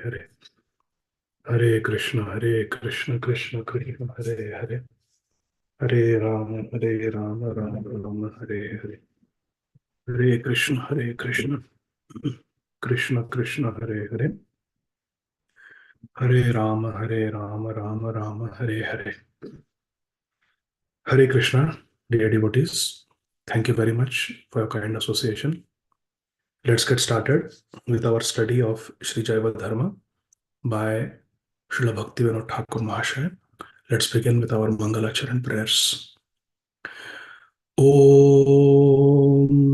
Hare. Hare Krishna, Krishna Krishna Hare Hare. Hare Rama, Rama Rama, Hare Hare. Hare Krishna, Krishna Krishna Hare Hare. Hare Rama, Rama Rama, Hare Hare. Hare Krishna, dear devotees. Thank you very much for your kind association. Let's get started with our study of Sri Jaiva Dharma by Srila Bhaktivinoda Thakur Mahashaya. Let's begin with our Mangalacharan prayers. Om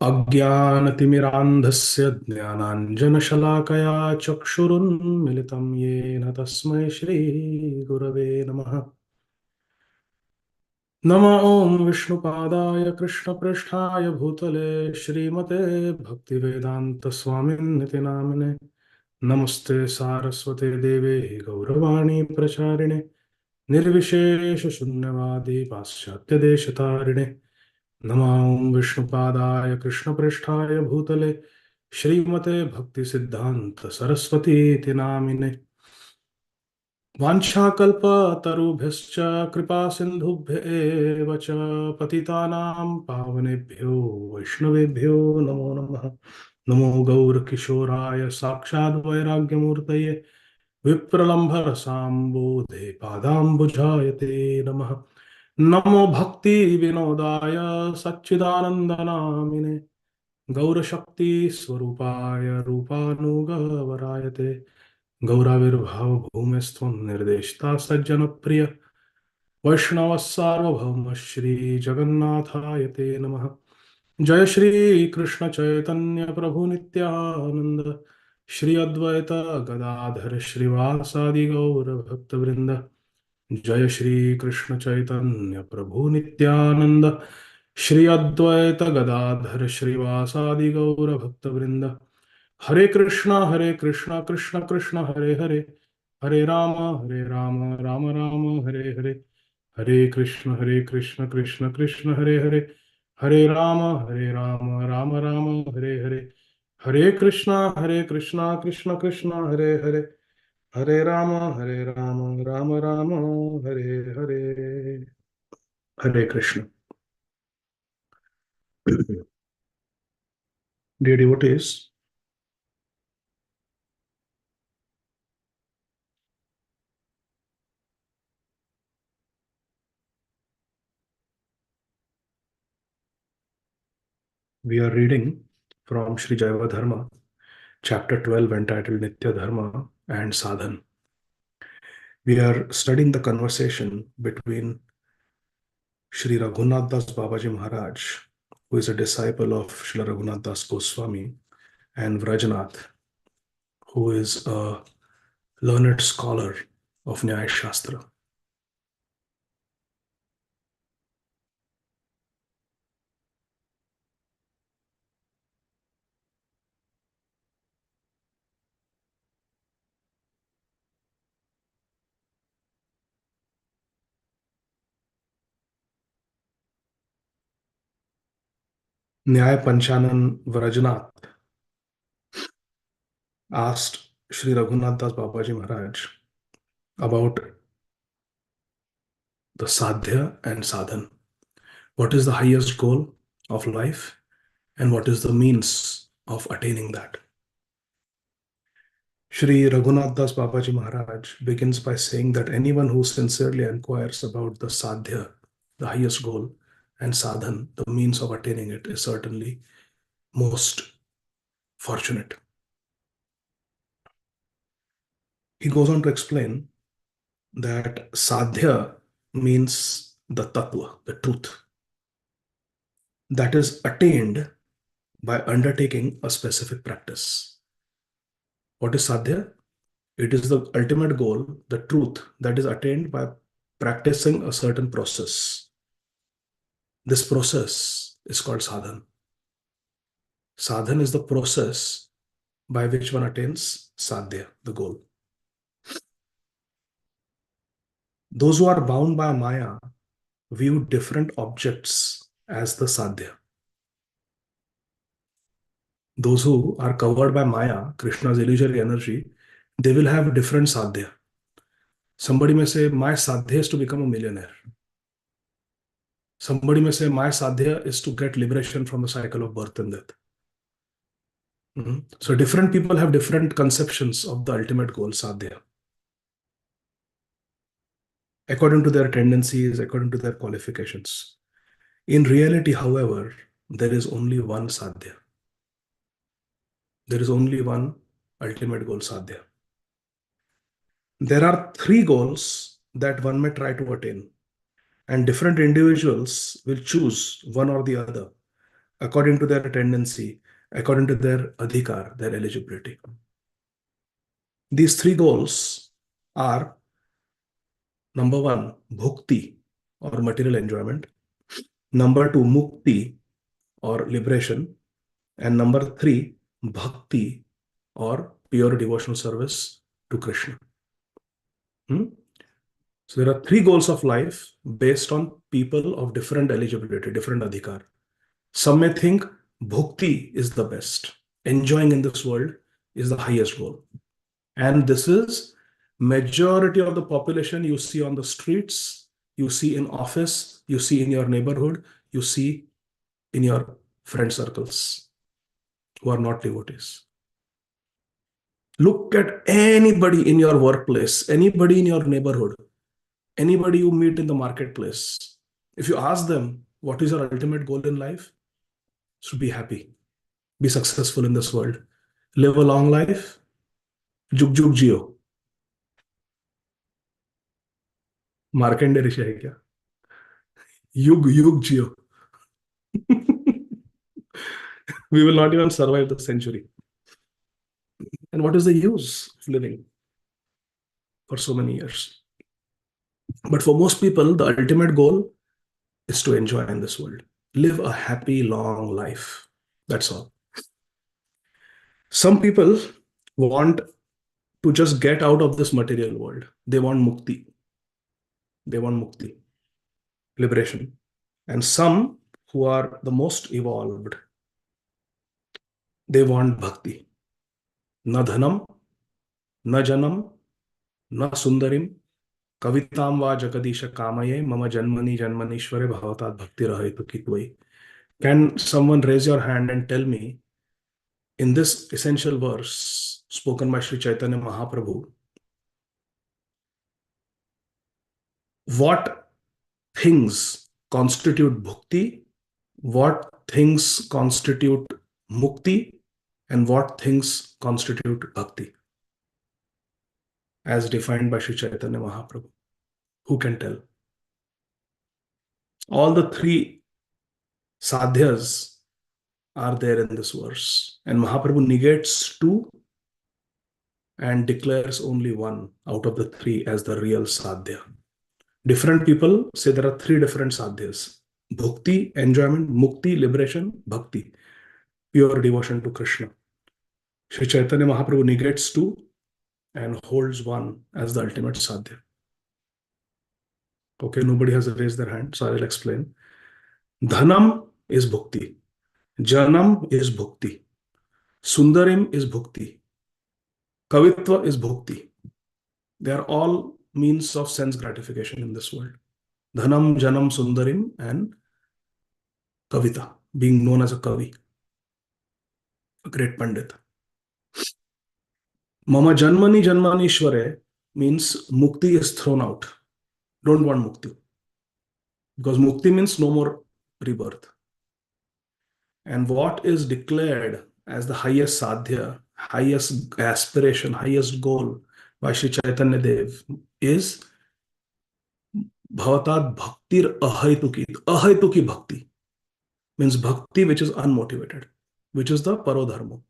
अज्ञानतिमिरान्धस्य ज्ञानाञ्जनशलाकया चक्षुरुन्मिलितं येन तस्मै श्रीगुरवे नमः। नमः ॐ विष्णुपादाय कृष्णपृष्ठाय भूतले श्रीमते भक्तिवेदान्तस्वामिन्निति नामिने। नमस्ते सारस्वते देवे गौरवाणी प्रचारिणे निर्विशेषशून्यवादी पाश्चात्यदेशतारिणे। नमः ॐ विष्णुपादाय कृष्णपृष्ठाय भूतले श्रीमते भक्तिसिद्धान्त सरस्वतीति नामिने। वाञ्छाकल्पतरुभ्यश्च कृपा सिन्धुभ्य एव च पतितानां पावनेभ्यो वैष्णवेभ्यो नमो नमः। नमो गौरकिशोराय साक्षाद् वैराग्यमूर्तये विप्रलम्भरसाम्बोधे पादाम्बुजाय ते नमः। नमो भक्ति विनोदाय सच्चिदानन्दनामिने गौरशक्ति स्वरूपाय रूपानुगवराय ते गौराविर्भाव भूमिस्त्वं निर्देशिता सज्जनप्रिय वैष्णव सार्वभौम श्री जगन्नाथाय ते नमः। जय श्री कृष्ण चैतन्य प्रभु नित्यानंद श्री अद्वैत गदाधर श्रीवासादि गौर भक्तवृंद। जय श्री कृष्ण चैतन्य प्रभु नित्यानंद श्री अद्वैत गदाधर श्रीवासादि गौर भक्तवृंद। हरे कृष्णा कृष्ण कृष्ण हरे हरे, हरे राम राम राम हरे हरे। हरे कृष्ण कृष्ण कृष्ण हरे हरे, हरे राम राम राम हरे हरे। हरे कृष्णा कृष्ण कृष्ण हरे हरे, हरे राम राम राम हरे हरे। हरे Krishna. Dear devotees, we are reading from Sri Jaiva Dharma, chapter 12, entitled Nitya Dharma and Sadhan. We are studying the conversation between Sri Raghunath Das Babaji Maharaj, who is a disciple of Srila Raghunath Das Goswami, and Vrajanath, who is a learned scholar of Nyaya Shastra. Nyaya Panchanan Vrajanath asked Sri Raghunath Das Babaji Maharaj about the sadhya and sadhan. What is the highest goal of life and what is the means of attaining that? Sri Raghunath Das Babaji Maharaj begins by saying that anyone who sincerely inquires about the sadhya, the highest goal, and sadhan, the means of attaining it, is certainly most fortunate. He goes on to explain that sadhya means the tattva, the truth, that is attained by undertaking a specific practice. What is sadhya? It is the ultimate goal, the truth that is attained by practicing a certain process. This process is called sadhan. Sadhan is the process by which one attains sadhya, the goal. Those who are bound by Maya view different objects as the sadhya. Those who are covered by Maya, Krishna's illusory energy, they will have different sadhya. Somebody may say, my sadhya is to become a millionaire. Somebody may say, my sadhya is to get liberation from the cycle of birth and death. So different people have different conceptions of the ultimate goal, sadhya, according to their tendencies, according to their qualifications. In reality, however, there is only one sadhya. There is only one ultimate goal, sadhya. There are three goals that one may try to attain, and different individuals will choose one or the other according to their tendency, according to their adhikar, their eligibility. These three goals are: number one, bhukti or material enjoyment; number two, mukti or liberation; and number three, bhakti or pure devotional service to Krishna. So there are three goals of life based on people of different eligibility, different adhikar. Some may think bhukti is the best. Enjoying in this world is the highest goal. And this is majority of the population you see on the streets, you see in office, you see in your neighborhood, you see in your friend circles who are not devotees. Look at anybody in your workplace, anybody in your neighborhood, anybody you meet in the marketplace. If you ask them, what is your ultimate goal in life? It's to be happy, be successful in this world, live a long life, जुग जुग जियो. मार्कंडे ऋषि है क्या? युग युग जियो. We will not even survive the century. And what is the use of living for so many years? But for most people, the ultimate goal is to enjoy in this world, live a happy, long life. That's all. Some people want to just get out of this material world. They want mukti. They want mukti, liberation. And some who are the most evolved, they want bhakti. Na dhanam, na janam, na sundarim, kavitam va jagadisha kamaye, mama janmani janmanishware bhavatat bhakti rahetu kitvai. Can someone raise your hand and tell me, in this essential verse spoken by Sri Chaitanya Mahaprabhu, what things constitute bhukti, what things constitute mukti, and what things constitute bhakti, as defined by Sri Chaitanya Mahaprabhu? Who can tell? All the three sadhyas are there in this verse, and Mahaprabhu negates two and declares only one out of the three as the real sadhya. Different people say there are three different sadhyas: bhukti, enjoyment; mukti, liberation; bhakti, pure devotion to Krishna. Sri Chaitanya Mahaprabhu negates two and holds one as the ultimate sadhya. Okay, nobody has raised their hand, so I will explain. Dhanam is bhukti. Janam is bhukti. Sundarim is bhukti. Kavitva is bhukti. They are all means of sense gratification in this world. Dhanam, Janam, Sundarim, and Kavita, being known as a Kavi, a great Pandit. Mama Janmani Janmanishware means mukti is thrown out. Don't want mukti. Because mukti means no more rebirth. And what is declared as the highest sadhya, highest aspiration, highest goal by Sri Chaitanya Dev is Bhavatat Bhaktir Ahaituki. Ahaituki Bhakti means bhakti which is unmotivated, which is the Parodharma,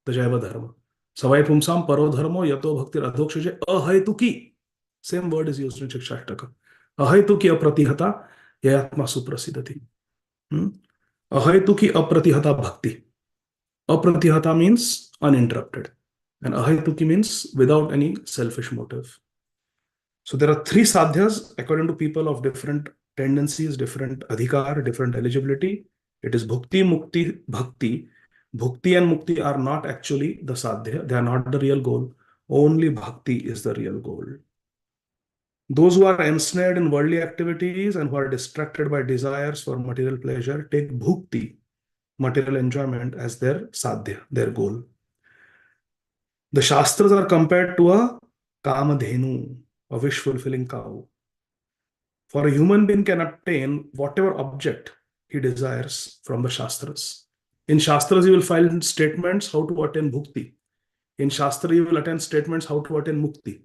the Jaiva Dharma. Savai Pumsam Parodharmo Yato Bhaktir Adhokshaje Ahaituki. Same word is used in Shikshashtaka. Ahaituki Apratihata Yayatma Suprasidati. Ahaituki Apratihata Bhakti. Apratihata means uninterrupted, and ahaituki means without any selfish motive. So there are three sadhyas according to people of different tendencies, different adhikar, different eligibility. It is bhukti, mukti, bhakti, Bhukti and mukti are not actually the sadhya. They are not the real goal. Only bhakti is the real goal. Those who are ensnared in worldly activities and who are distracted by desires for material pleasure take bhukti, material enjoyment, as their sadhya, their goal. The Shastras are compared to a kamadhenu, a wish-fulfilling cow. For a human being can obtain whatever object he desires from the Shastras. In Shastras, you will find statements how to attain bhukti. In Shastra, you will attain statements how to attain mukti.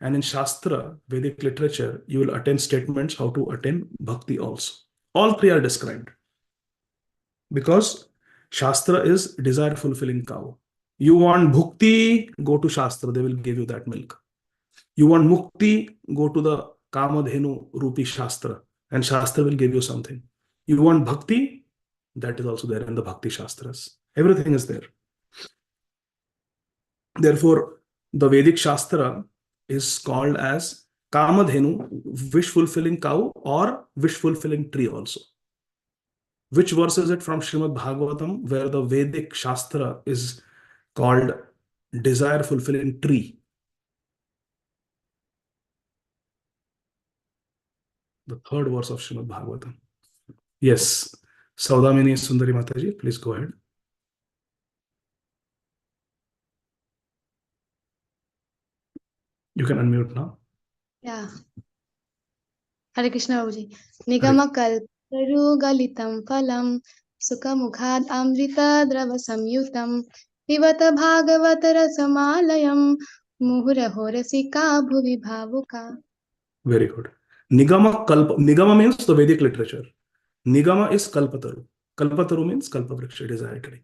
And in Shastra, Vedic literature, you will attain statements how to attain bhakti also. All three are described. Because Shastra is desire fulfilling cow. You want bhukti, go to Shastra, they will give you that milk. You want mukti, go to the Kamadhenu Rupi Shastra, and Shastra will give you something. You want bhakti, that is also there in the Bhakti Shastras. Everything is there. Therefore, the Vedic Shastra is called as Kamadhenu, wish-fulfilling cow, or wish-fulfilling tree also. Which verse is it from Srimad Bhagavatam, where the Vedic Shastra is called desire-fulfilling tree? The third verse of Srimad Bhagavatam. Yes. Saudamini Sundari Mataji, please go ahead. You can unmute now. Yeah. Hare Krishna Babuji. Nigama kalparu galitam phalam sukhamukhad amrita drava samyutam pivata bhagavata rasamalayam muhuraho rasika bhuvi bhavuka. Very good. Nigama means the Vedic literature. Nigama is kalpataru. Kalpataru means kalpavriksha, desire tree.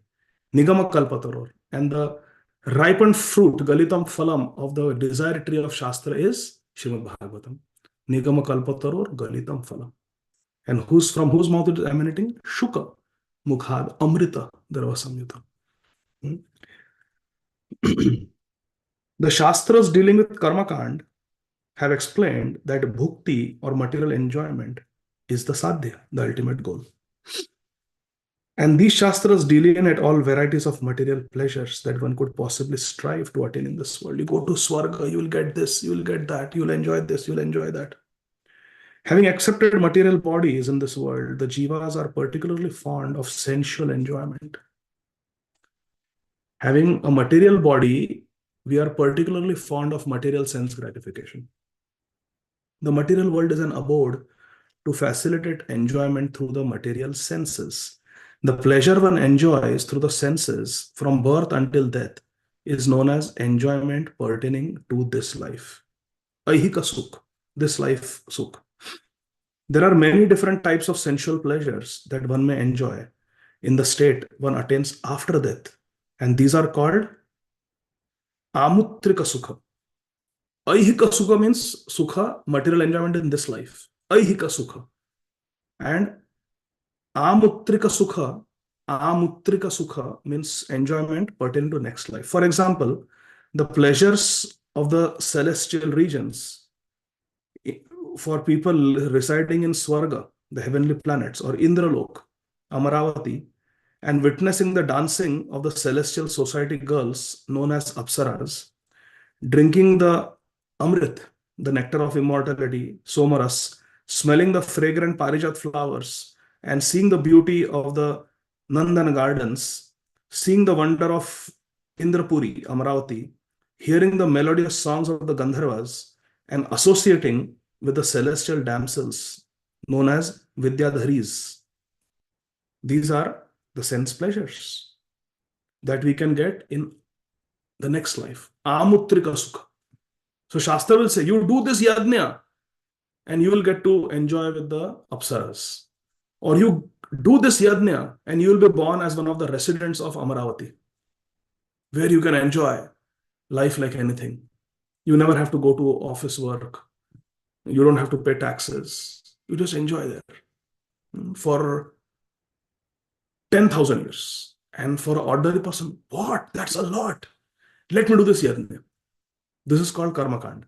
Nigama kalpataru. And the ripened fruit, galitam phalam, of the desire tree of Shastra is Srimad Bhagavatam. Nigama kalpataror galitam phalam. And from whose mouth it is emanating? Shuka, Mukhad, Amrita, Dharma Samyuta. The Shastras dealing with Karma Kand have explained that bhukti or material enjoyment is the sadhya, the ultimate goal. And these Shastras delineate all varieties of material pleasures that one could possibly strive to attain in this world. You go to Swarga, you will get this, you will get that, you will enjoy this, you will enjoy that. Having accepted material bodies in this world, the Jivas are particularly fond of sensual enjoyment. Having a material body, we are particularly fond of material sense gratification. The material world is an abode to facilitate enjoyment through the material senses. The pleasure one enjoys through the senses from birth until death is known as enjoyment pertaining to this life. Aihika sukh, this life sukh. There are many different types of sensual pleasures that one may enjoy in the state one attains after death. And these are called amutrika sukha. Aihika sukha means sukha, material enjoyment in this life. Aihika sukha. And amutrika sukha means enjoyment pertaining to next life. For example, the pleasures of the celestial regions for people residing in Swarga, the heavenly planets, or Indralok, Amaravati, and witnessing the dancing of the celestial society girls known as Apsaras, drinking the Amrit, the nectar of immortality, Somaras, smelling the fragrant Parijat flowers, and seeing the beauty of the Nandan gardens, seeing the wonder of Indrapuri, Amaravati, hearing the melodious songs of the Gandharvas, and associating with the celestial damsels known as Vidyadharis. These are the sense pleasures that we can get in the next life. Amutrika sukha. So Shastra will say, you do this yajna and you will get to enjoy with the apsaras. Or you do this yajna and you will be born as one of the residents of Amaravati, where you can enjoy life like anything. You never have to go to office work. You don't have to pay taxes. You just enjoy there for 10,000 years. And for an ordinary person, what? That's a lot. Let me do this yajna. This is called karma kand.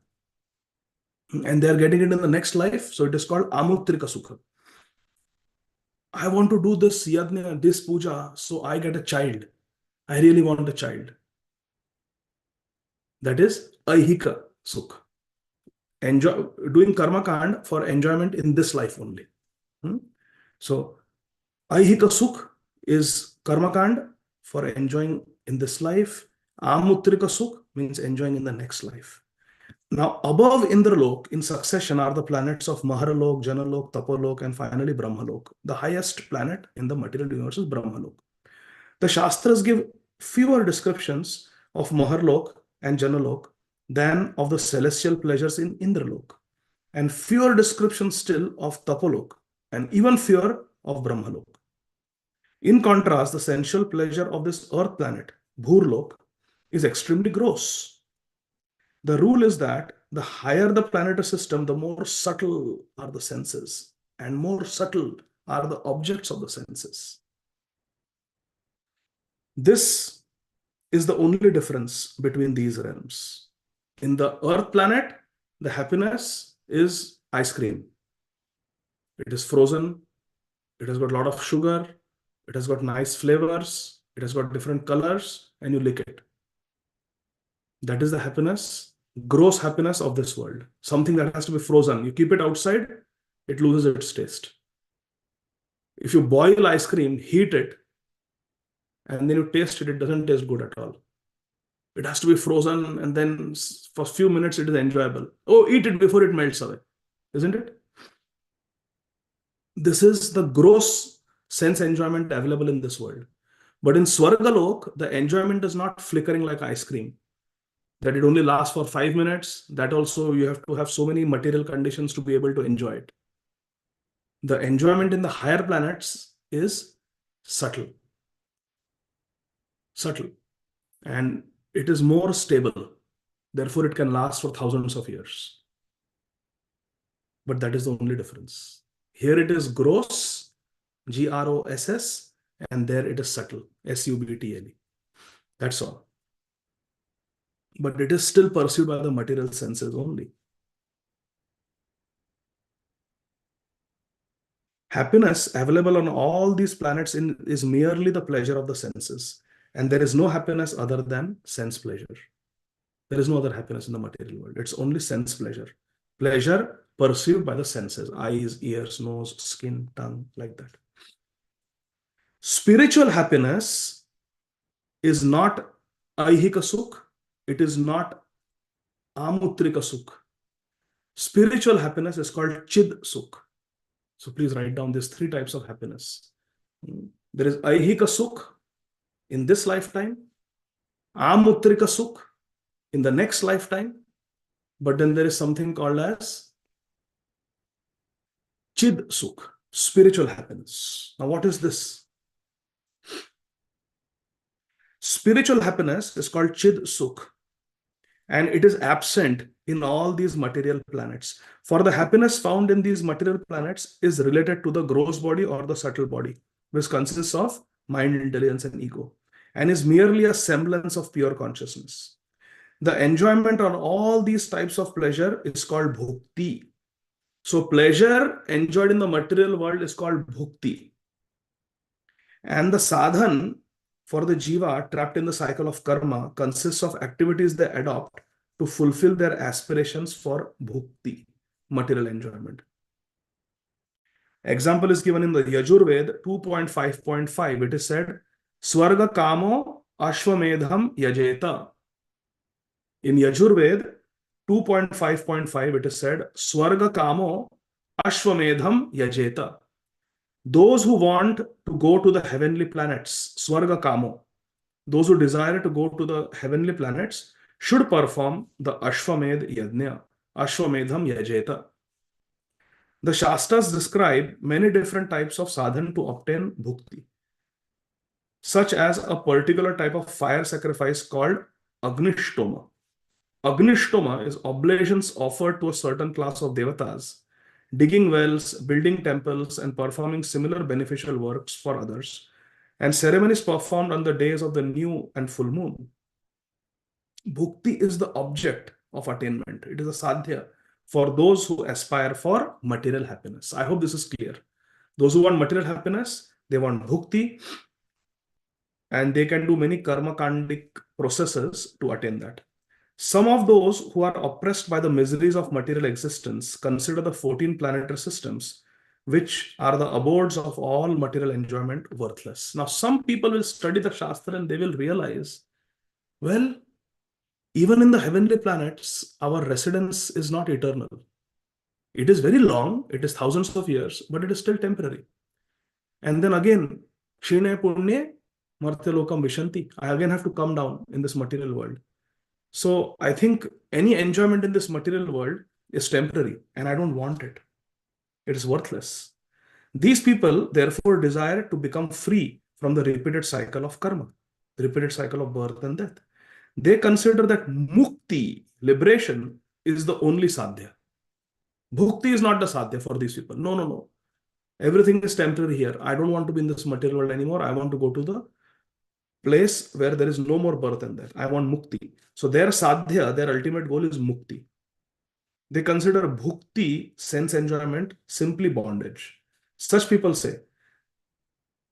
And they are getting it in the next life. So it is called amutrika sukha. I want to do this yajna, this puja, so I get a child. I really want a child. That is Aihika Sukh. Doing karma kand for enjoyment in this life only. So, Aihika Sukh is karma kand for enjoying in this life. Amutrika Sukh means enjoying in the next life. Now, above Indralok, in succession, are the planets of Maharalok, Janalok, Tapolok, and finally Brahmalok. The highest planet in the material universe is Brahmalok. The Shastras give fewer descriptions of Maharlok and Janalok than of the celestial pleasures in Indralok, and fewer descriptions still of Tapolok, and even fewer of Brahmalok. In contrast, the sensual pleasure of this earth planet, Bhurlok, is extremely gross. The rule is that the higher the planetary system, the more subtle are the senses, and more subtle are the objects of the senses. This is the only difference between these realms. In the earth planet, the happiness is ice cream. It is frozen. It has got a lot of sugar. It has got nice flavors. It has got different colors, and you lick it. That is the happiness, gross happiness of this world. Something that has to be frozen. You keep it outside, it loses its taste. If you boil ice cream, heat it, and then you taste it, it doesn't taste good at all. It has to be frozen, and then for a few minutes it is enjoyable. Oh, eat it before it melts away, isn't it? This is the gross sense enjoyment available in this world. But in Swargalok, the enjoyment is not flickering like ice cream, that it only lasts for 5 minutes. That also you have to have so many material conditions to be able to enjoy it. The enjoyment in the higher planets is subtle. Subtle. And it is more stable. Therefore, it can last for thousands of years. But that is the only difference. Here it is gross, Gross, and there it is subtle, Subtle. That's all. But it is still pursued by the material senses only. Happiness available on all these planets is merely the pleasure of the senses. And there is no happiness other than sense pleasure. There is no other happiness in the material world. It's only sense pleasure. Pleasure perceived by the senses, eyes, ears, nose, skin, tongue, like that. Spiritual happiness is not Aihika Sukh. It is not Amutrika Sukh. Spiritual happiness is called Chid Sukh. So please write down these 3 types of happiness. There is Aihika Sukh in this lifetime, Amutrika Sukh in the next lifetime, but then there is something called as Chid Sukh, spiritual happiness. Now, what is this? Spiritual happiness is called Chid Sukh, and it is absent in all these material planets. For the happiness found in these material planets is related to the gross body or the subtle body, which consists of mind, intelligence, and ego, and is merely a semblance of pure consciousness. The enjoyment on all these types of pleasure is called bhukti. So pleasure enjoyed in the material world is called bhukti. And the sadhan for the jiva trapped in the cycle of karma consists of activities they adopt to fulfill their aspirations for bhukti, material enjoyment. Example is given in the Yajurved 2.5.5. It is said, Swarga kamo ashvamedham yajeta. In Yajurved 2.5.5, it is said, Swarga kamo ashvamedham yajeta. Those who want to go to the heavenly planets, Swarga kamo, those who desire to go to the heavenly planets, should perform the Ashvamed Yajna, Ashvamedham Yajeta. The Shastras describe many different types of sadhan to obtain bhukti, such as a particular type of fire sacrifice called Agnishtoma. Agnishtoma is oblations offered to a certain class of devatas, digging wells, building temples, and performing similar beneficial works for others, and ceremonies performed on the days of the new and full moon. Bhukti is the object of attainment. It is a sadhya for those who aspire for material happiness. I hope this is clear. Those who want material happiness, they want bhukti. and they can do many karma-kandic processes to attain that. Some of those who are oppressed by the miseries of material existence consider the 14 planetary systems, which are the abodes of all material enjoyment, worthless. Now, some people will study the Shastra and they will realize, well, even in the heavenly planets, our residence is not eternal. It is very long, it is thousands of years, but it is still temporary. And then again, Kshine Punye Martyalokam Vishanti. I again have to come down in this material world. So I think any enjoyment in this material world is temporary, and I don't want it. It is worthless. These people therefore desire to become free from the repeated cycle of karma, the repeated cycle of birth and death. They consider that mukti, liberation, is the only sadhya. Bhukti is not the sadhya for these people. No, no, no. Everything is temporary here. I don't want to be in this material world anymore. I want to go to the place where there is no more birth and death. I want mukti. So their sadhya, their ultimate goal is mukti. They consider bhukti, sense enjoyment, simply bondage. Such people say,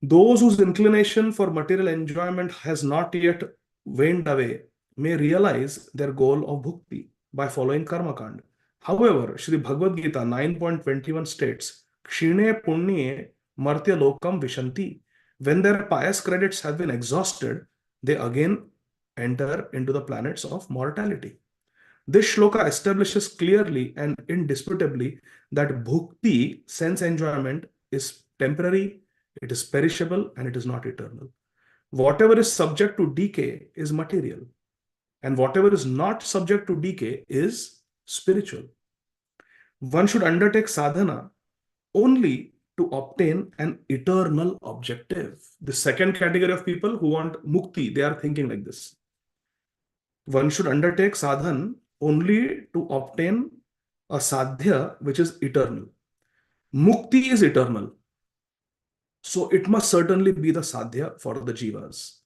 those whose inclination for material enjoyment has not yet waned away may realize their goal of bhukti by following karma kand. However, Sri Bhagavad Gita 9.21 states, Kshine punye martya lokam vishanti. When their pious credits have been exhausted, they again enter into the planets of mortality. This shloka establishes clearly and indisputably that bhukti, sense enjoyment, is temporary, it is perishable, and it is not eternal. Whatever is subject to decay is material, and whatever is not subject to decay is spiritual. One should undertake sadhana only to obtain an eternal objective. The second category of people who want mukti, they are thinking like this. One should undertake sadhana only to obtain a sadhya which is eternal. Mukti is eternal. So it must certainly be the sadhya for the jivas.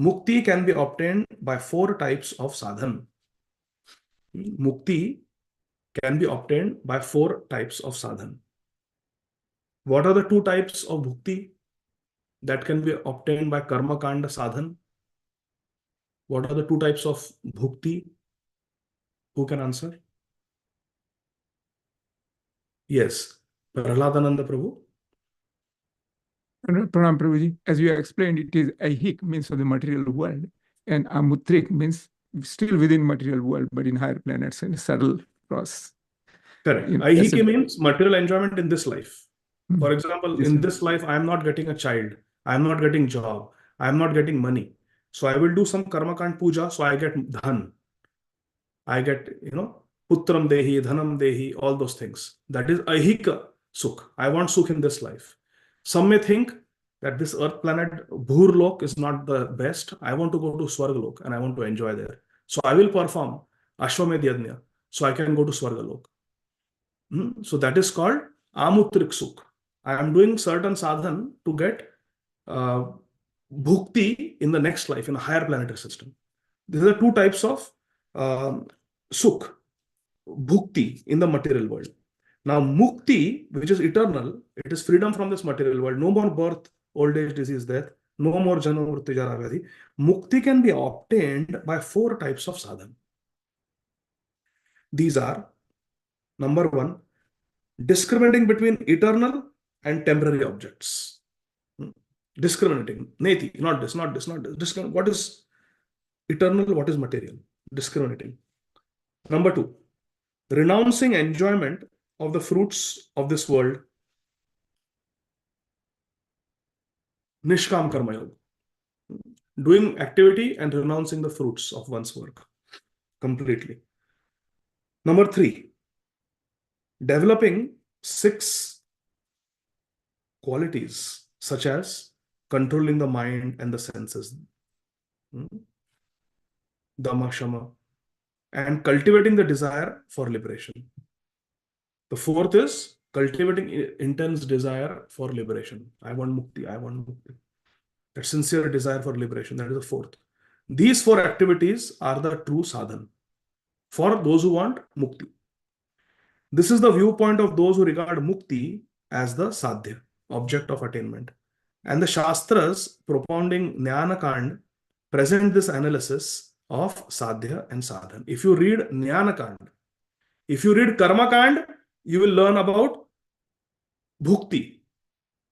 Mukti can be obtained by 4 types of sadhana. Mukti can be obtained by 4 types of sadhana. What are the 2 types of bhukti that can be obtained by karma kanda sadhana? What are the 2 types of bhukti? Who can answer? Yes, Prahladananda Prabhu. Pranam Prabhuji, as you explained, it is ahik, means of the material world, and amutrik means still within material world, but in higher planets and subtle process. Correct. Ahiki means material enjoyment in this life. For example, Yes, in sir. this life, I am not getting a child. I am not getting job. I am not getting money. So I will do some karma kand puja, so I get dhan. I get, putram dehi, dhanam dehi, all those things. That is ahika sukh. I want sukh in this life. Some may think that this earth planet Bhurlok is not the best. I want to go to Swargalok and I want to enjoy there. So I will perform Ashwamedh Yajna so I can go to Swargalok. So that is called Amutrik Sukh. I am doing certain sadhan to get bhukti in the next life, in a higher planetary system. These are 2 types of sukh, bhukti in the material world. Now, mukti, which is eternal, it is freedom from this material world. No more birth, old age, disease, death. No more janma, mrityu, jara, vyadhi. Mukti can be obtained by 4 types of sadhana. These are, number 1, discriminating between eternal and temporary objects. Discriminating. Neti, not this, not this, not this. What is eternal, what is material? Discriminating. Number 2, renouncing enjoyment of the fruits of this world. Nishkam Karma Yoga. Doing activity and renouncing the fruits of one's work completely. Number 3, developing 6 qualities such as controlling the mind and the senses, Dhamma, Shama, and cultivating the desire for liberation. The 4th is cultivating intense desire for liberation. I want mukti, I want mukti. That sincere desire for liberation, that is the 4th. These 4 activities are the true sadhana for those who want mukti. This is the viewpoint of those who regard mukti as the sadhya, object of attainment. And the Shastras propounding Jnana Kand present this analysis of Sadhya and Sadhan. If you read Jnana Kand, if you read Karma Kand, you will learn about Bhukti.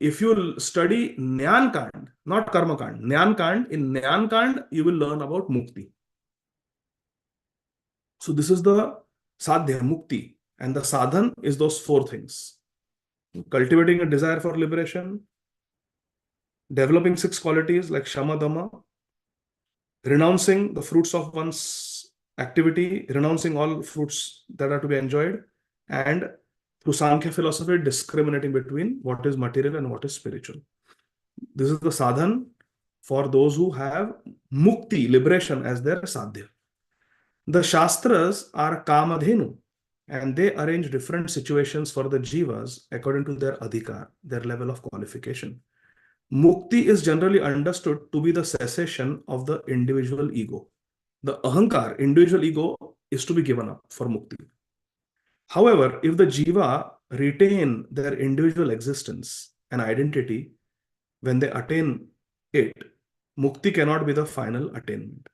If you study Jnana Kand, not Karma Kand, Jnana Kand, in Jnana Kand, you will learn about Mukti. So this is the Sadhya, Mukti. And the Sadhan is those four things. Cultivating a desire for liberation, developing 6 qualities like Shama, Dhamma, renouncing the fruits of one's activity, renouncing all fruits that are to be enjoyed, and through Sankhya philosophy, discriminating between what is material and what is spiritual. This is the sadhan for those who have mukti, liberation, as their sadhya. The Shastras are kamadhenu, and they arrange different situations for the jivas according to their adhikar, their level of qualification. Mukti is generally understood to be the cessation of the individual ego. The ahankar, individual ego, is to be given up for mukti. However, if the jiva retain their individual existence and identity, when they attain it, mukti cannot be the final attainment.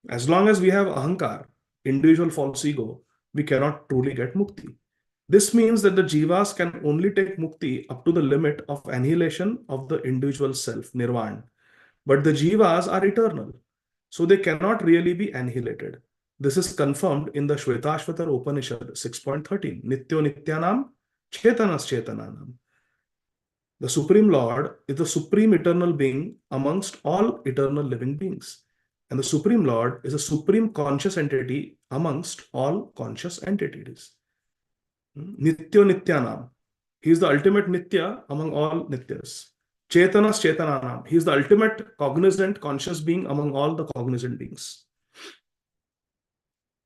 As long as we have ahankar, individual false ego, we cannot truly get mukti. This means that the jivas can only take mukti up to the limit of annihilation of the individual self, nirvana. But the jivas are eternal, so they cannot really be annihilated. This is confirmed in the Shvetashvatar Upanishad 6.13. Nityo Nityanam Chetanas Chetananam. The Supreme Lord is the supreme eternal being amongst all eternal living beings. And the Supreme Lord is a supreme conscious entity amongst all conscious entities. Nityo Nityanam. He is the ultimate Nitya among all Nityas. Chetanas Chetananam. He is the ultimate cognizant, conscious being among all the cognizant beings.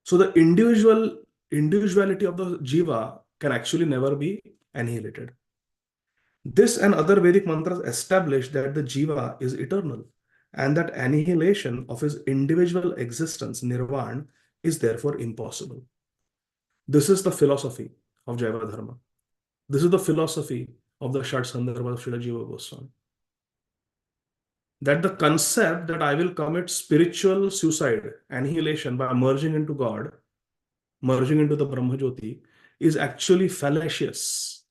So the individuality of the jiva can actually never be annihilated. This and other Vedic mantras establish that the jiva is eternal and that annihilation of his individual existence, nirvana, is therefore impossible. This is the philosophy of Jaiva Dharma. This is the philosophy of the Shat Sandarbhas of Srila Jiva Goswami. That the concept that I will commit spiritual suicide, annihilation by merging into God, merging into the Brahma Jyoti, is actually fallacious.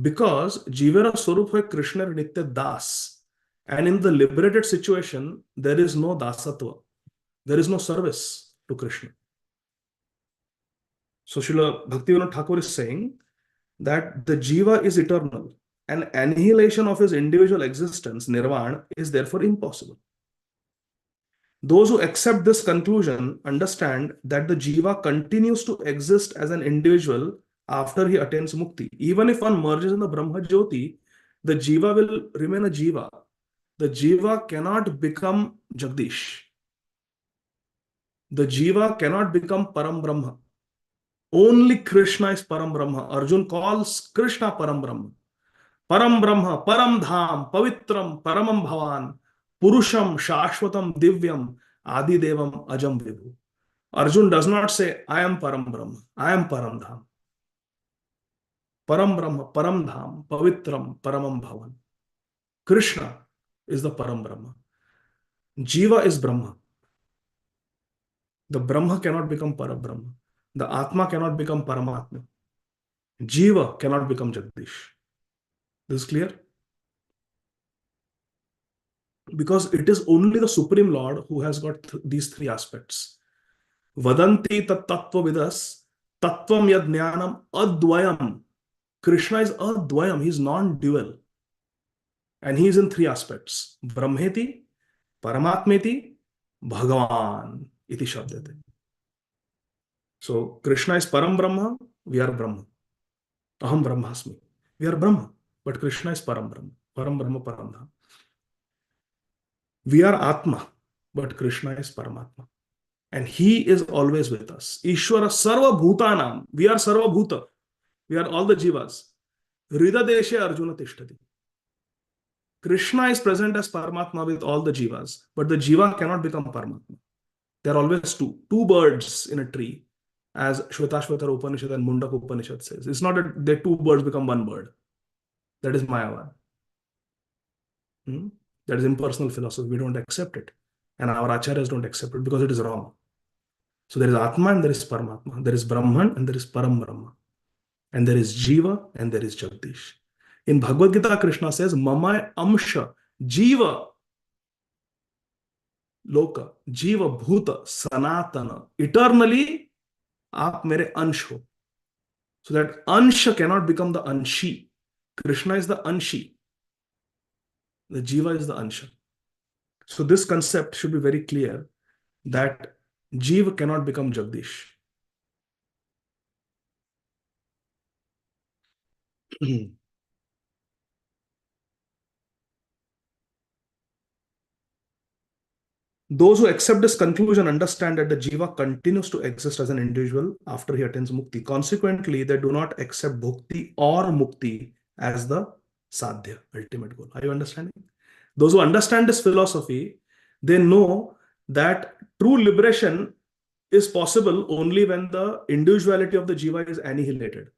Because Jivara Swarup hai Krishna Nitya Das, and in the liberated situation, there is no dasatva, there is no service to Krishna. So Srila Bhaktivinoda Thakur is saying that the jiva is eternal and annihilation of his individual existence, nirvana, is therefore impossible. Those who accept this conclusion understand that the jiva continues to exist as an individual after he attains mukti. Even if one merges in the Brahma Jyoti, the jiva will remain a jiva. The jiva cannot become Jagdish. The jiva cannot become Param Brahma. Only Krishna is Param Brahma. Arjun calls Krishna Param Brahma. Param Brahma, Param Dham, Pavitram, Paramam Bhavan, Purusham, Shashvatam, Divyam, Ādi Devam, Ajam Vibhu. Arjun does not say, I am Param Brahma, I am Param Dham. Param Brahma, Param Dham, Pavitram, Paramam Bhavan. Krishna is the Param Brahma. Jiva is Brahma. The Brahma cannot become Parabrahma. The Atma cannot become Paramatma. Jiva cannot become Jagdish. This is clear? Because it is only the Supreme Lord who has got these 3 aspects. Vadanti tat tattva vidas, tattvam yad jnanam advayam. Krishna is advayam, he is non-dual. And he is in 3 aspects. Brahmeti, Paramatmeti, Bhagavan iti shabdate. So Krishna is Param Brahma, we are Brahma. Aham Brahmasmi. We are Brahma, but Krishna is Param Brahma. Param Brahma, Param Dham. We are Atma, but Krishna is Paramatma. And he is always with us. Ishwara Sarva Bhutanam. We are Sarva Bhuta. We are all the jivas. Hrida Deshe Arjuna Tishtati. Krishna is present as Paramatma with all the jivas, but the jiva cannot become Paramatma. There are always two birds in a tree, as Shvetashvatar Upanishad and Mundaka Upanishad says. It's not that the 2 birds become 1 bird. That is Mayavad. That is impersonal philosophy. We don't accept it. And our acharyas don't accept it because it is wrong. So there is Atma and there is Paramatma. There is Brahman and there is Param Brahma. And there is Jiva and there is Jagdish. In Bhagavad Gita, Krishna says, Mamai Amsha, Jiva, Loka, Jiva Bhuta, Sanatana. Eternally, aap mere ansh ho. So that ansha cannot become the anshi. Krishna is the anshi. The Jiva is the ansha. So this concept should be very clear that Jiva cannot become Jagdish. Those who accept this conclusion understand that the Jiva continues to exist as an individual after he attains Mukti. Consequently, they do not accept Bhukti or Mukti as the Sadhya, ultimate goal. Are you understanding? Those who understand this philosophy, they know that true liberation is possible only when the individuality of the Jiva is annihilated.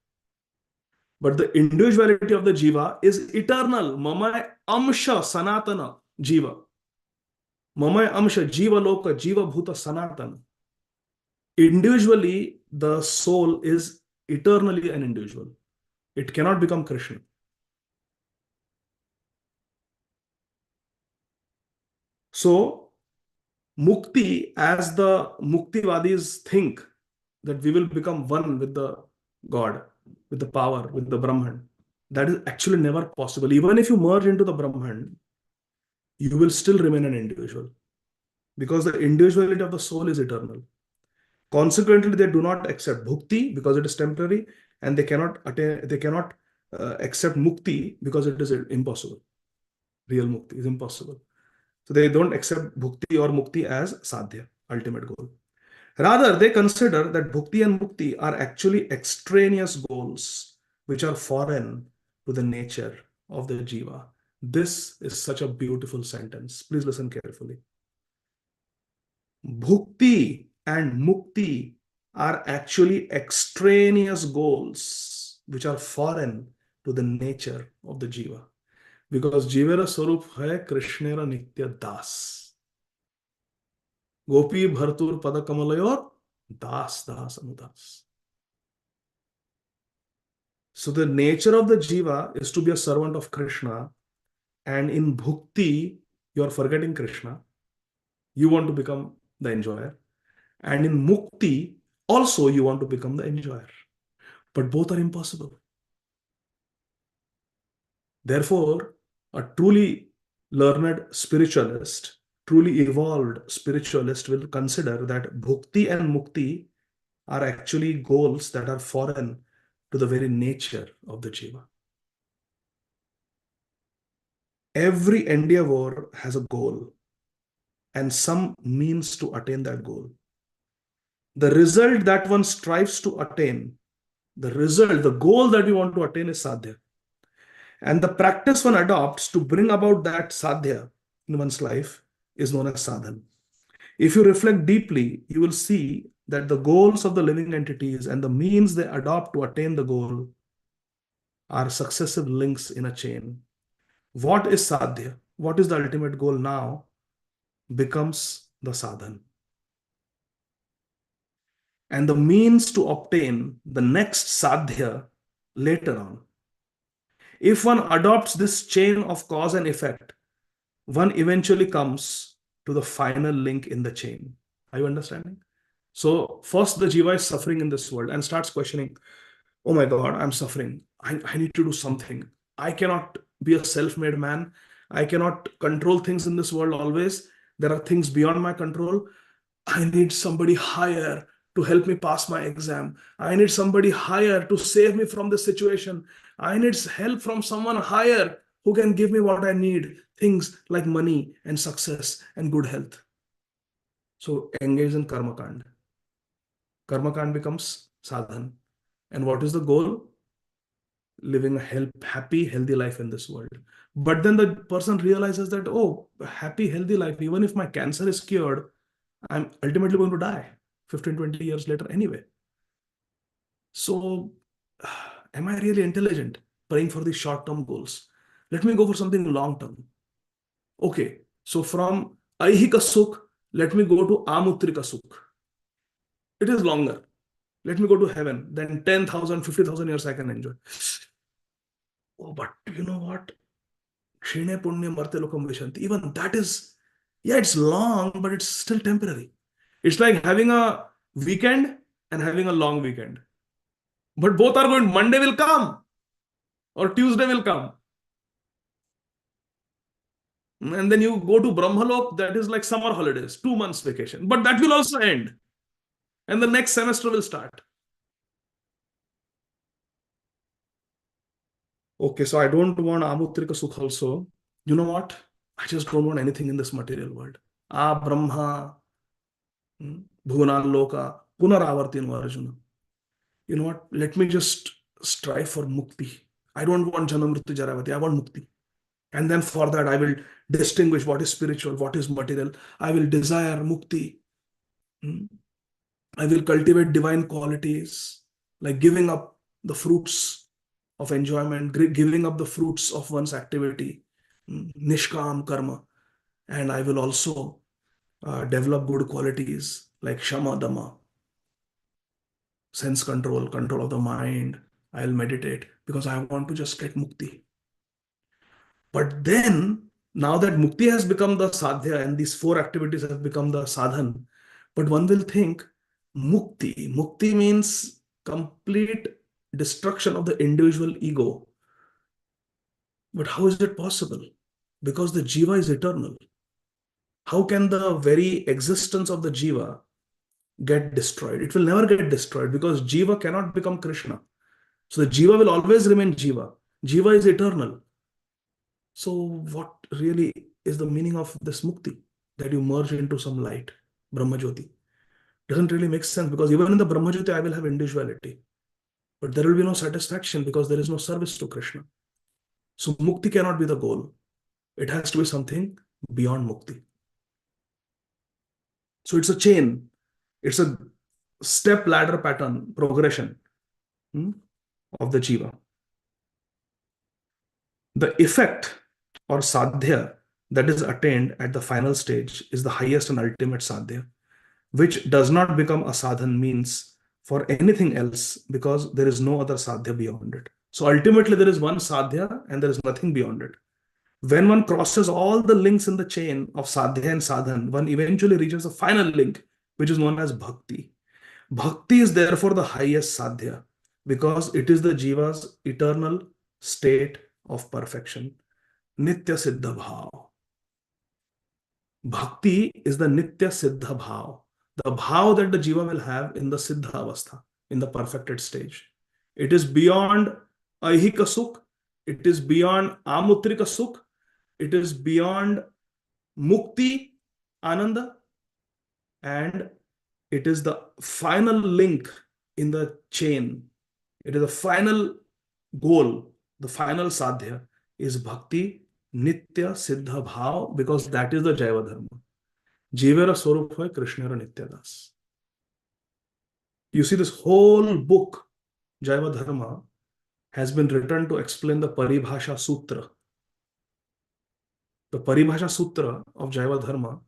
But the individuality of the Jiva is eternal. Mama Amsha Sanatana Jiva. Mamaya Amsha, Jiva Loka, Jiva Bhuta Sanatana. Individually, the soul is eternally an individual. It cannot become Krishna. So, Mukti, as the Muktivadis think that we will become one with the God, with the power, with the Brahman, that is actually never possible. Even if you merge into the Brahman, you will still remain an individual. Because the individuality of the soul is eternal. Consequently, they do not accept bhukti because it is temporary, and they cannot accept mukti because it is impossible. Real mukti is impossible. So they don't accept bhukti or mukti as sadhya, ultimate goal. Rather, they consider that bhukti and mukti are actually extraneous goals which are foreign to the nature of the jiva. This is such a beautiful sentence. Please listen carefully. Bhukti and mukti are actually extraneous goals which are foreign to the nature of the jiva. Because jivera swarup hai Krishnera nitya das. Gopi bhartur padakamalayor das das anudas. So the nature of the jiva is to be a servant of Krishna, and in bhukti you are forgetting Krishna. You want to become the enjoyer. And in mukti, also you want to become the enjoyer. But both are impossible. Therefore, a truly learned spiritualist, truly evolved spiritualist will consider that bhukti and mukti are actually goals that are foreign to the very nature of the jiva. Every endeavor has a goal and some means to attain that goal. The result that one strives to attain, the goal that we want to attain is sadhya. And the practice one adopts to bring about that sadhya in one's life is known as sadhana. If you reflect deeply, you will see that the goals of the living entities and the means they adopt to attain the goal are successive links in a chain. What is sadhya? What is the ultimate goal now becomes the sadhana. And the means to obtain the next sadhya later on. If one adopts this chain of cause and effect, one eventually comes to the final link in the chain. Are you understanding? So first the jiva is suffering in this world and starts questioning, oh my God, I'm suffering. I need to do something. I cannot be a self-made man. I cannot control things in this world always. There are things beyond my control. I need somebody higher to help me pass my exam. I need somebody higher to save me from this situation. I need help from someone higher who can give me what I need. Things like money and success and good health. So engage in karma kand. Karma kand becomes sadhan. And what is the goal? Living a happy, healthy life in this world. But then the person realizes that, oh, happy, healthy life, even if my cancer is cured, I'm ultimately going to die 15, 20 years later anyway. So, am I really intelligent praying for these short-term goals? Let me go for something long-term. Okay, so from Aihika Sukh, let me go to Amutrika Sukh. It is longer. Let me go to heaven. Then 10,000, 50,000 years I can enjoy. Oh, but you know what? Kshine Punya Marte Lokam Vishanti. Even that is, yeah, it's long, but it's still temporary. It's like having a weekend and having a long weekend. But both are going, Monday will come or Tuesday will come. And then you go to Brahmalok, that is like summer holidays, 2 months vacation. But that will also end. And the next semester will start. Okay, so I don't want Amutrika Sukh also. You know what? I just don't want anything in this material world. Brahma, Bhuvanaloka, Punaravartinu Arjuna. You know what? Let me just strive for mukti. I don't want Janamritu Jaravati. I want mukti. And then for that, I will distinguish what is spiritual, what is material. I will desire mukti. I will cultivate divine qualities, like giving up the fruits of enjoyment, giving up the fruits of one's activity, nishkam karma. And I will also develop good qualities like shama dama, sense control, control of the mind. I'll meditate because I want to just get mukti. But then, now that mukti has become the sadhya and these 4 activities have become the sadhan, but one will think mukti means complete destruction of the individual ego. But how is it possible? Because the jiva is eternal. How can the very existence of the jiva get destroyed? It will never get destroyed because jiva cannot become Krishna. So the jiva will always remain jiva. Jiva is eternal. So what really is the meaning of this mukti? That you merge into some light, Brahmajyoti. Doesn't really make sense because even in the Brahmajyoti, I will have individuality. But there will be no satisfaction because there is no service to Krishna. So mukti cannot be the goal. It has to be something beyond mukti. So it's a chain. It's a step ladder pattern, progression of the jiva. The effect or sadhya that is attained at the final stage is the highest and ultimate sadhya, which does not become a sadhan means for anything else because there is no other sadhya beyond it. So ultimately there is one sadhya and there is nothing beyond it. When one crosses all the links in the chain of sadhya and sadhan, one eventually reaches the final link, which is known as bhakti. Bhakti is therefore the highest sadhya because it is the jiva's eternal state of perfection. Nitya Siddha Bhav. Bhakti is the Nitya Siddha Bhav, the bhav that the jiva will have in the Siddha Avastha, in the perfected stage. It is beyond Aihika Sukh, it is beyond Amutrika Sukh, it is beyond Mukti, Ananda, and it is the final link in the chain. It is the final goal, the final sadhya is Bhakti, Nitya Siddha Bhav, because that is the Jaiva Dharma. Jivera Swarup hai Krishnera Nitya Das. You see, this whole book, Jaiva Dharma, has been written to explain the Paribhasha Sutra. The Paribhasha Sutra of Jaiva Dharma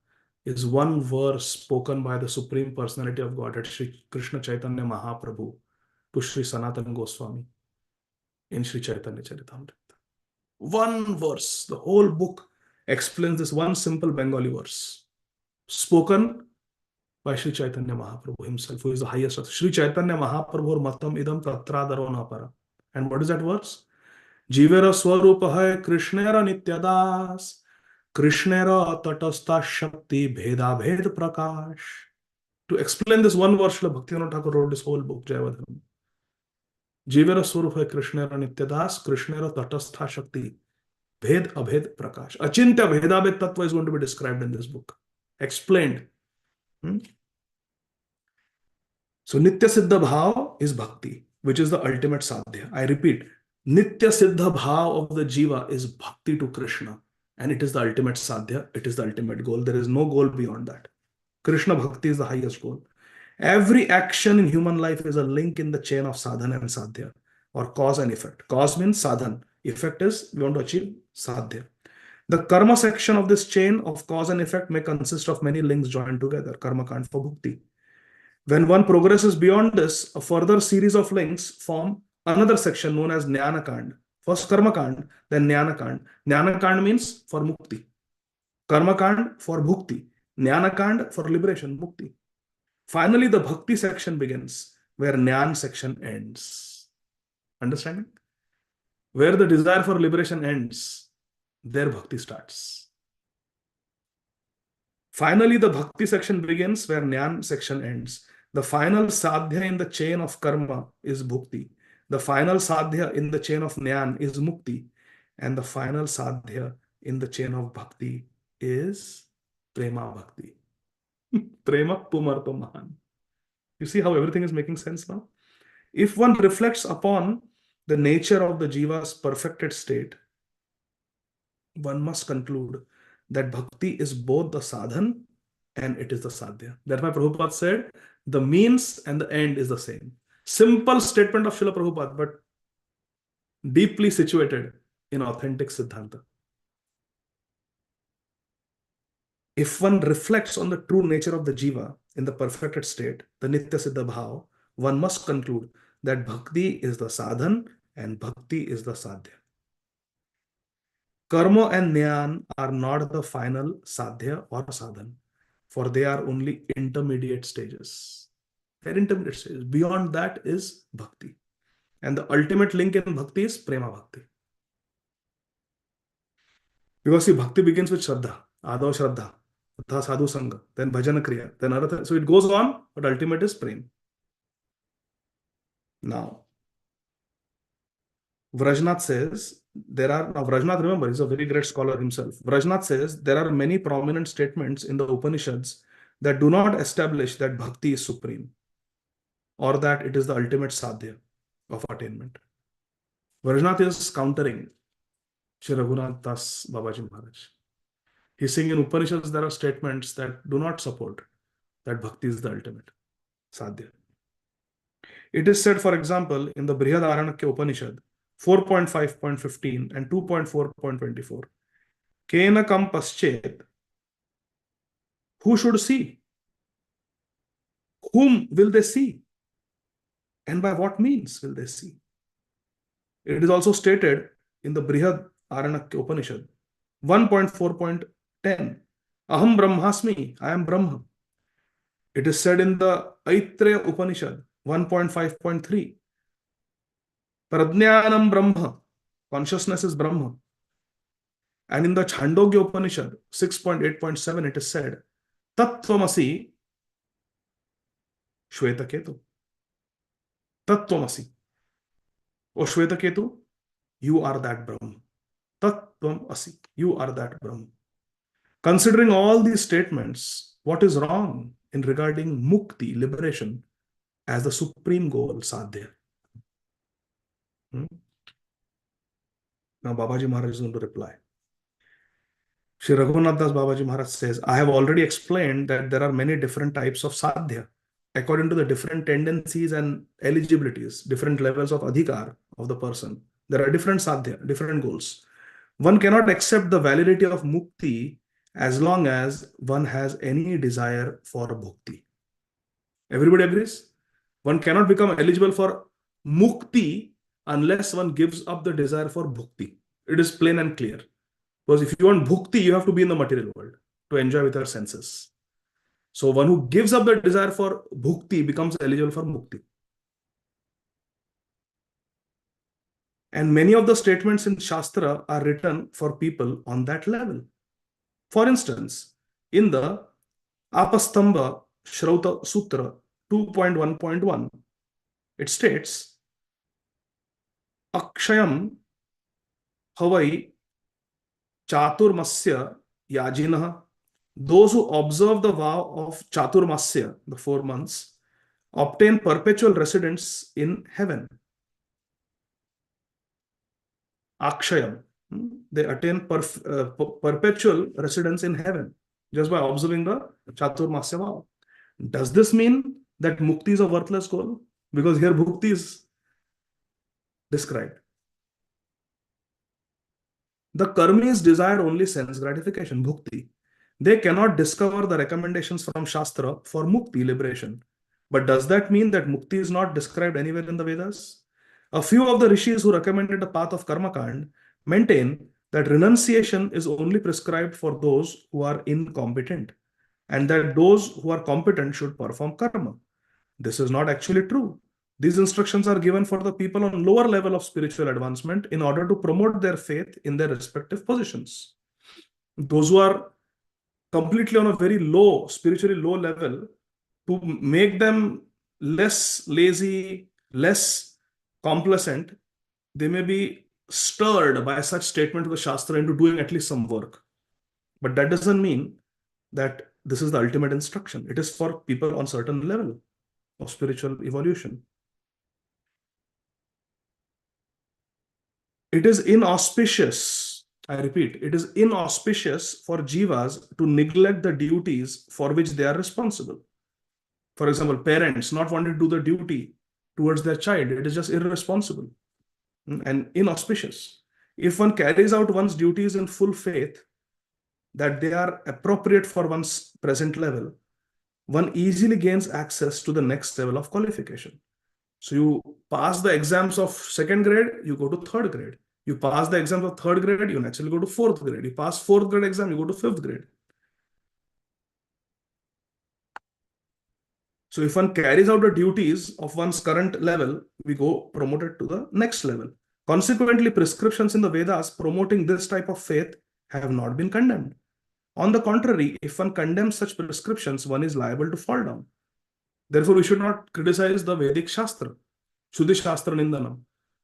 is one verse spoken by the Supreme Personality of Godhead, Sri Krishna Chaitanya Mahaprabhu, to Sri Sanatana Goswami in Sri Chaitanya Charitamrita. One verse, the whole book explains this one simple Bengali verse, spoken by Sri Chaitanya Mahaprabhu himself, who is the highest. Sri Chaitanya Mahaprabhu matam idam tatradaro napara. And what is that verse? Jivera swarupa hai Krishnera nityadas, Krishnera tatastha shakti bheda bhed prakash. To explain this one verse, Bhaktivinoda Thakur wrote this whole book, Jaiva Dharma. Jivera swarup hai Krishnera nityadas, Krishnera tatastha shakti bhed abhed prakash. Achintya bhedabhed tattva is going to be described in this book, explained. So Nitya Siddha Bhav is Bhakti, which is the ultimate sadhya. I repeat, Nitya Siddha Bhav of the jiva is Bhakti to Krishna, and it is the ultimate sadhya. It is the ultimate goal. There is no goal beyond that. Krishna Bhakti is the highest goal. Every action in human life is a link in the chain of sadhana and sadhya, or cause and effect. Cause means sadhan. Effect is we want to achieve sadhya. The karma section of this chain of cause and effect may consist of many links joined together. Karma kand for bhukti. When one progresses beyond this, a further series of links form another section known as Jnana Kand. First Karma Kand, then Jnana Kand. Jnana Kand means for mukti. Karma Kand for bhukti. Jnana Kand for liberation, mukti. Finally, the bhakti section begins, where Jnana section ends. Understanding? Where the desire for liberation ends, there bhakti starts. Finally, the bhakti section begins where Jnana section ends. The final sadhya in the chain of karma is bhukti. The final sadhya in the chain of Jnana is mukti. And the final sadhya in the chain of bhakti is prema bhakti. Prema pumarto mahan. You see how everything is making sense now? If one reflects upon the nature of the jiva's perfected state, one must conclude that bhakti is both the sadhan and it is the sadhya. That's why Prabhupada said, the means and the end is the same. Simple statement of Srila Prabhupada, but deeply situated in authentic Siddhanta. If one reflects on the true nature of the jiva in the perfected state, the Nitya Siddha Bhav, one must conclude that bhakti is the sadhan and bhakti is the sadhya. Karma and Jnana are not the final sadhya or sadhan, for they are only intermediate stages. They're intermediate stages. Beyond that is bhakti. And the ultimate link in bhakti is prema bhakti. Because see, bhakti begins with Shraddha, Ādav Shraddha, Tatha Sadhu Sangha, then Bhajana Kriya, then Artha. So it goes on, but ultimate is prem. Now, Vrajnath says, Vrajnath, remember, he's a very great scholar himself. Vrajnath says, there are many prominent statements in the Upanishads that do not establish that bhakti is supreme or that it is the ultimate sadhya of attainment. Vrajnath is countering Shri Raghunath Das Babaji Maharaj. He's saying in Upanishads there are statements that do not support that bhakti is the ultimate sadhya. It is said, for example, in the Brihadaranyaka Upanishad, 4.5.15 and 2.4.24. Kena kam paschet. Who should see? Whom will they see? And by what means will they see? It is also stated in the Brihadaranyaka Upanishad, 1.4.10. Aham Brahmasmi, I am Brahma. It is said in the Aitreya Upanishad, 1.5.3. Prajnanam Brahma, consciousness is Brahma. And in the Chandogya Upanishad, 6.8.7, it is said, Tattvamasi Shvetaketu. Tattvamasi. O Shvetaketu, you are that Brahma. Tattvamasi, you are that Brahma. Considering all these statements, what is wrong in regarding mukti, liberation, as the supreme goal, sadhya? Now Babaji Maharaj is going to reply. Shri Raghunath Das Babaji Maharaj says, I have already explained that there are many different types of sadhya according to the different tendencies and eligibilities, different levels of adhikar of the person. There are different sadhya, different goals. One cannot accept the validity of mukti as long as one has any desire for bhukti. Everybody agrees? One cannot become eligible for mukti unless one gives up the desire for bhukti. It is plain and clear. Because if you want bhukti, you have to be in the material world to enjoy with your senses. So one who gives up the desire for bhukti becomes eligible for mukti. And many of the statements in Shastra are written for people on that level. For instance, in the Apastamba Shrauta Sutra 2.1.1, it states, Akshayam Havai Chaturmasya Yajinah. Those who observe the vow of Chaturmasya, the 4 months, obtain perpetual residence in heaven. Akshayam. They attain perpetual residence in heaven just by observing the Chaturmasya vow. Does this mean that mukti is a worthless goal? Because here bhukti is described. The karmis desire only sense gratification, bhukti. They cannot discover the recommendations from Shastra for mukti, liberation. But does that mean that mukti is not described anywhere in the Vedas? A few of the rishis who recommended the path of Karmakand maintain that renunciation is only prescribed for those who are incompetent, and that those who are competent should perform karma. This is not actually true. These instructions are given for the people on lower level of spiritual advancement in order to promote their faith in their respective positions. Those who are completely on a very low, spiritually low level, to make them less lazy, less complacent, they may be stirred by such statement of the Shastra into doing at least some work. But that doesn't mean that this is the ultimate instruction. It is for people on certain level of spiritual evolution. It is inauspicious, I repeat, it is inauspicious for jivas to neglect the duties for which they are responsible. For example, parents not wanting to do the duty towards their child, it is just irresponsible and inauspicious. If one carries out one's duties in full faith that they are appropriate for one's present level, one easily gains access to the next level of qualification. So you pass the exams of second grade, you go to third grade. You pass the exams of third grade, you naturally go to fourth grade. You pass fourth grade exam, you go to fifth grade. So if one carries out the duties of one's current level, we go promoted to the next level. Consequently, prescriptions in the Vedas promoting this type of faith have not been condemned. On the contrary, if one condemns such prescriptions, one is liable to fall down. Therefore, we should not criticize the Vedic Shastra, Shuddhi Shastra Nindanam,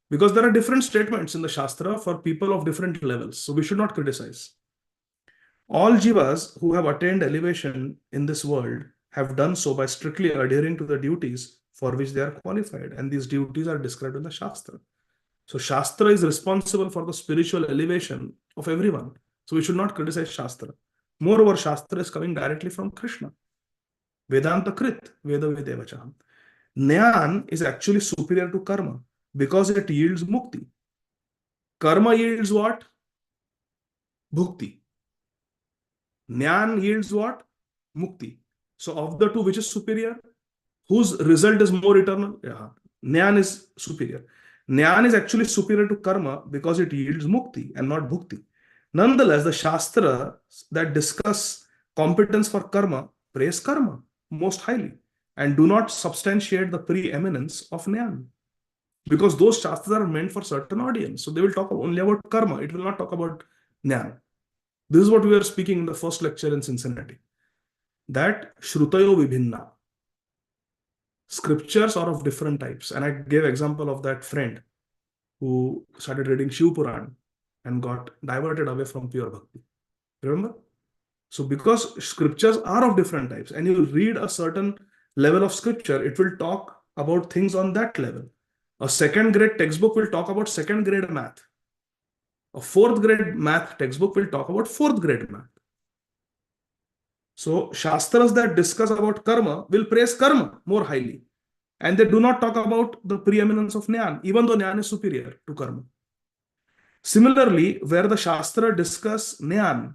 because there are different statements in the Shastra for people of different levels. So we should not criticize. All jivas who have attained elevation in this world have done so by strictly adhering to the duties for which they are qualified. And these duties are described in the Shastra. So Shastra is responsible for the spiritual elevation of everyone. So we should not criticize Shastra. Moreover, Shastra is coming directly from Krishna. Vedanta Krit, Veda Vedevacham. Jnana is actually superior to karma because it yields mukti. Karma yields what? Bhukti. Jnana yields what? Mukti. So of the two, which is superior? Whose result is more eternal? Yeah. Jnana is superior. Jnana is actually superior to karma because it yields mukti and not bhukti. Nonetheless, the Shastra that discuss competence for karma praise karma most highly and do not substantiate the preeminence of Jnana. Because those Shastras are meant for certain audience. So they will talk only about karma. It will not talk about Jnana. This is what we were speaking in the first lecture in Cincinnati. That Shrutayo Vibhinna. Scriptures are of different types. And I gave example of that friend who started reading Shiv Puran and got diverted away from pure bhakti. Remember? So because scriptures are of different types and you read a certain level of scripture, it will talk about things on that level. A second grade textbook will talk about second grade math. A fourth grade math textbook will talk about fourth grade math. So Shastras that discuss about karma will praise karma more highly. And they do not talk about the preeminence of Jnana, even though Jnana is superior to karma. Similarly, where the Shastra discuss Jnana,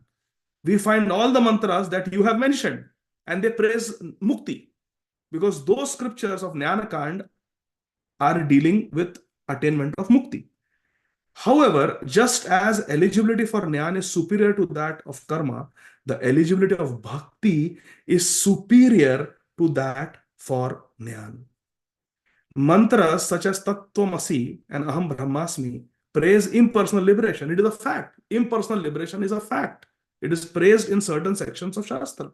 we find all the mantras that you have mentioned and they praise mukti because those scriptures of Jnana-kand are dealing with attainment of mukti. However, just as eligibility for Jnana is superior to that of karma, the eligibility of bhakti is superior to that for Jnana. Mantras such as Tattvamasi and Aham Brahmasmi praise impersonal liberation. It is a fact. Impersonal liberation is a fact. It is praised in certain sections of Shastra.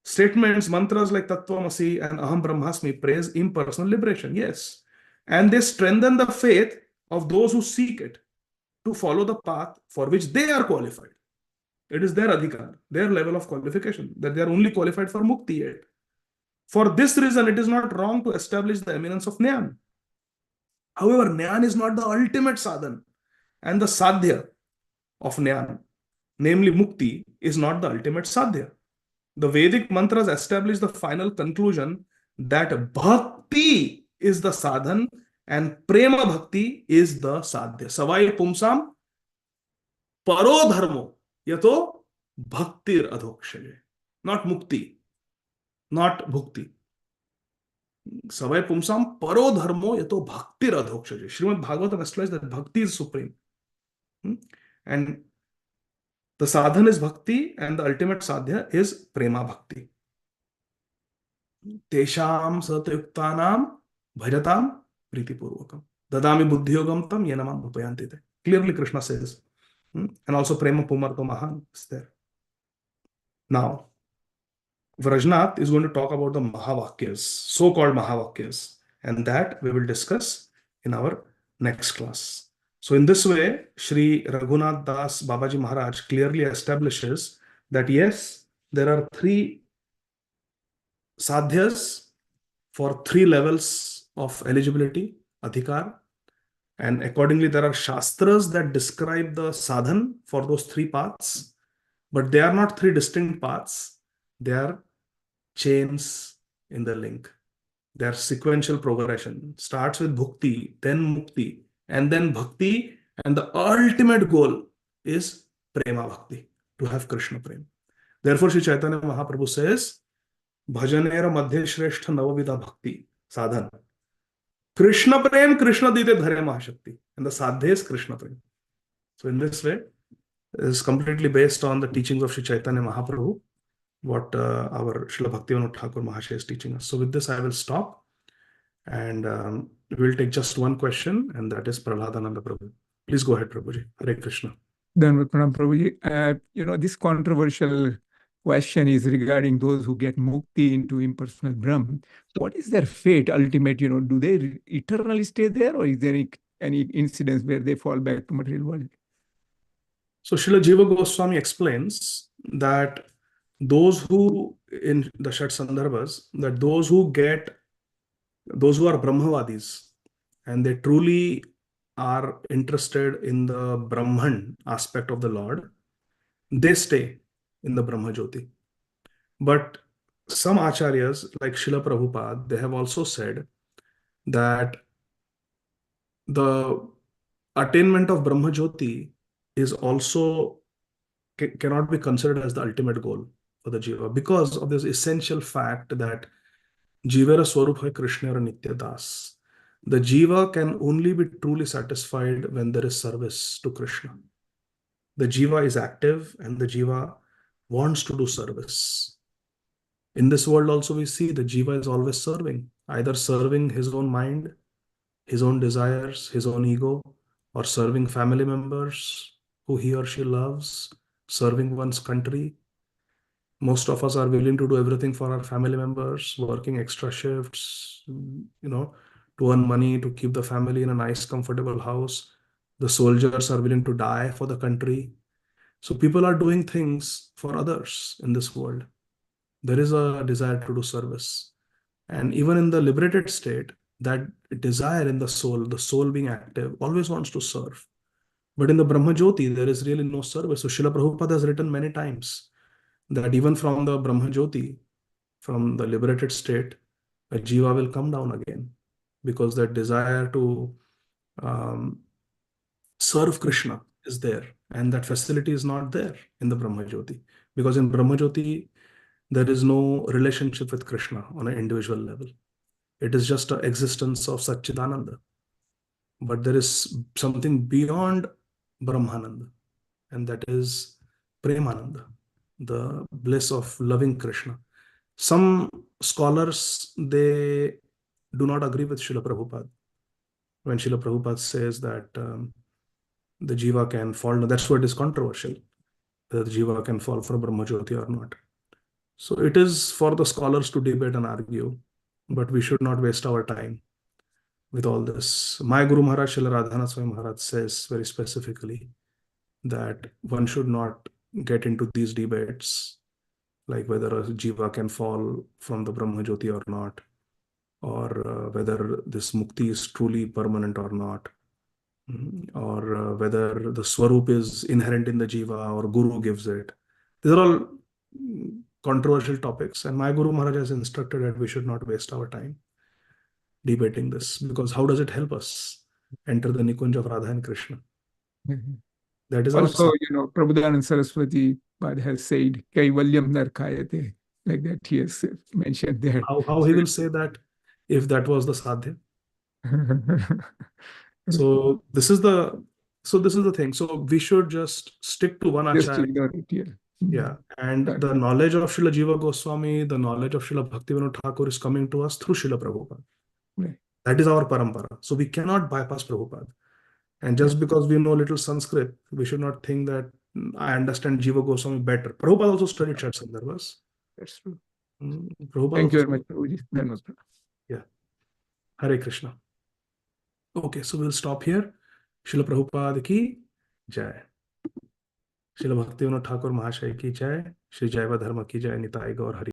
Statements, mantras like Tattvamasi and Aham Brahmasmi praise impersonal liberation. Yes. And they strengthen the faith of those who seek it to follow the path for which they are qualified. It is their adhikar, their level of qualification, that they are only qualified for mukti yet. For this reason, it is not wrong to establish the eminence of Jnana. However, Jnana is not the ultimate sadhan, and the sadhya of Jnana, namely mukti, is not the ultimate sadhya. The Vedic mantras establish the final conclusion that bhakti is the sadhan and prema bhakti is the sadhya. Savai pumsam paro dharmo yato bhaktir adhokshaye. Not mukti, not bhukti. Savai pumsam paro dharmo yato bhaktir adhokshaye. Srimad Bhagavatam explains that bhakti is supreme. And the sadhan is bhakti, and the ultimate sadhya is prema bhakti. Tesham satyuktanam bhajatam pritipurvakam. Dadami buddhiyogam tam yenamam upayanti. Clearly Krishna says. And also prema pumarto mahan is there. Now, Vrajnath is going to talk about the Mahavakyas, so-called Mahavakyas, and that we will discuss in our next class. So in this way, Shri Raghunath Das Babaji Maharaj clearly establishes that yes, there are three sadhyas for three levels of eligibility, adhikar, and accordingly there are shastras that describe the sadhan for those three paths, but they are not three distinct paths. They are chains in the link. They are sequential progression. Starts with bhukti, then mukti, and then bhakti, and the ultimate goal is prema bhakti, to have Krishna prema. Therefore, Sri Chaitanya Mahaprabhu says, Bhajanera madhya shrestha navavida bhakti sadhan. Krishna prem, Krishna dite dhare mahashakti. And the sadhya is Krishna prem. So in this way, it is completely based on the teachings of Sri Chaitanya Mahaprabhu, what our Srila Bhaktivinoda Thakur Mahashaya is teaching us. So with this, I will stop, and we will take just one question, and that is Prahladananda Prabhu. Please go ahead, Prabhuji. Hare Krishna. Dharma Pranam Prabhuji. This controversial question is regarding those who get mukti into impersonal Brahman. What is their fate ultimate? Do they eternally stay there, or is there any incidents where they fall back to material world? So Srila Jiva Goswami explains that those who, in the Shat Sandarbhas, that those who are Brahmavadis, and they truly are interested in the Brahman aspect of the Lord, they stay in the Brahma Jyoti. But some acharyas, like Srila Prabhupada, they have also said that the attainment of Brahma Jyoti is also cannot be considered as the ultimate goal for the jiva, because of this essential fact that Jivera Swarup hai Krishna or Nitya Das. The jiva can only be truly satisfied when there is service to Krishna. The jiva is active and the jiva wants to do service. In this world also we see the jiva is always serving, either serving his own mind, his own desires, his own ego, or serving family members who he or she loves, serving one's country. Most of us are willing to do everything for our family members, working extra shifts, to earn money, to keep the family in a nice, comfortable house. The soldiers are willing to die for the country. So people are doing things for others in this world. There is a desire to do service. And even in the liberated state, that desire in the soul being active, always wants to serve. But in the Brahma Jyoti, there is really no service. So Srila Prabhupada has written many times that even from the Brahma Jyoti, from the liberated state, a jiva will come down again, because that desire to serve Krishna is there, and that facility is not there in the Brahma Jyoti, because in Brahma Jyoti there is no relationship with Krishna on an individual level. It is just an existence of Satchidananda, but there is something beyond Brahmananda, and that is Premananda, the bliss of loving Krishna. Some scholars, they do not agree with Srila Prabhupada when Srila Prabhupada says that the jiva can fall. That's why it is controversial, whether the jiva can fall from Brahma Jyoti or not. So it is for the scholars to debate and argue, but we should not waste our time with all this. My Guru Maharaj, Srila Radhanath Swami Maharaj, says very specifically that one should not get into these debates, like whether a jiva can fall from the Brahma Jyoti or not, or whether this mukti is truly permanent or not, or whether the swarup is inherent in the jiva or guru gives it. These are all controversial topics, and my Guru Maharaj has instructed that we should not waste our time debating this, because how does it help us enter the Nikunja of Radha and Krishna? That is our Also, sadhya. Prabhupada Saraswati Pad has said, Kaivalyam Narkayate, like that he has mentioned there. How he will say that if that was the sadhya? So this is the thing. So we should just stick to one Just acharya. ignore it, yeah. Yeah. And Right. the knowledge of Srila Jiva Goswami, the knowledge of Srila Bhaktivinoda Thakur is coming to us through Srila Prabhupada. Right. That is our parampara. So we cannot bypass Prabhupada. And just Yeah. because we know little Sanskrit, we should not think that I understand Jiva Goswami better. Prabhupada also studied Shat Sandarbhas. That's true. Prabhupada Thank you also very much, Prabhuji. Dharma. Yeah. Hare Krishna. Okay, so we'll stop here. Srila Prabhupada ki jai. Srila Bhaktivinoda Thakur Mahashaya ki jai. Shri Jaiva Dharma ki jai. Nitai Gaur Hari.